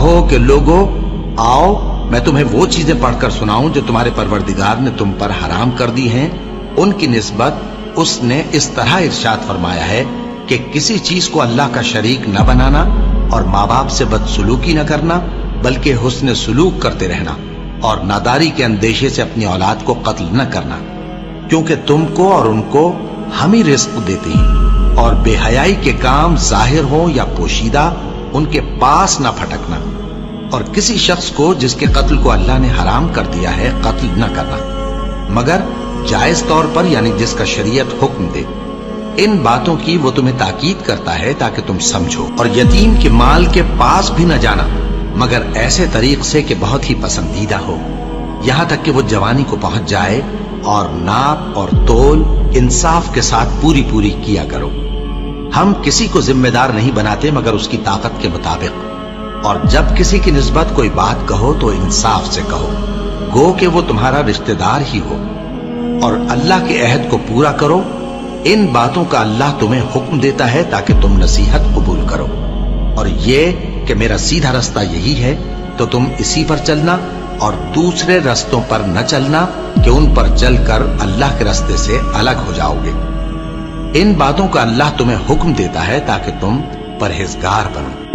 کہو کہ لوگو آؤ میں تمہیں وہ چیزیں پڑھ کر سناؤں جو تمہارے پروردگار نے تم پر حرام کر دی ہیں۔ ان کی نسبت اس نے اس طرح ارشاد فرمایا ہے کہ کسی چیز کو اللہ کا شریک نہ بنانا اور ماں باپ سے بدسلوکی نہ کرنا، بلکہ حسن سلوک کرتے رہنا، اور ناداری کے اندیشے سے اپنی اولاد کو قتل نہ کرنا، کیونکہ تم کو اور ان کو ہم ہی رزق دیتے ہیں، اور بے حیائی کے کام ظاہر ہوں یا پوشیدہ ان کے پاس نہ پھٹکنا، اور کسی شخص کو جس کے قتل کو اللہ نے حرام کر دیا ہے قتل نہ کرنا، مگر جائز طور پر، یعنی جس کا شریعت حکم دے۔ ان باتوں کی وہ تمہیں تاکید کرتا ہے تاکہ تم سمجھو، اور یتیم کے مال کے پاس بھی نہ جانا مگر ایسے طریق سے کہ بہت ہی پسندیدہ ہو، یہاں تک کہ وہ جوانی کو پہنچ جائے، اور ناپ اور تول انصاف کے ساتھ پوری پوری کیا کرو۔ ہم کسی کو ذمہ دار نہیں بناتے مگر اس کی طاقت کے مطابق، اور جب کسی کی نسبت کوئی بات کہو تو انصاف سے کہو، گو کہ وہ تمہارا رشتہ دار ہی ہو، اور اللہ کے عہد کو پورا کرو۔ ان باتوں کا اللہ تمہیں حکم دیتا ہے تاکہ تم نصیحت قبول کرو، اور یہ کہ میرا سیدھا رستہ یہی ہے تو تم اسی پر چلنا، اور دوسرے رستوں پر نہ چلنا کہ ان پر چل کر اللہ کے رستے سے الگ ہو جاؤ گے۔ ان باتوں کا اللہ تمہیں حکم دیتا ہے تاکہ تم پرہیزگار بنو۔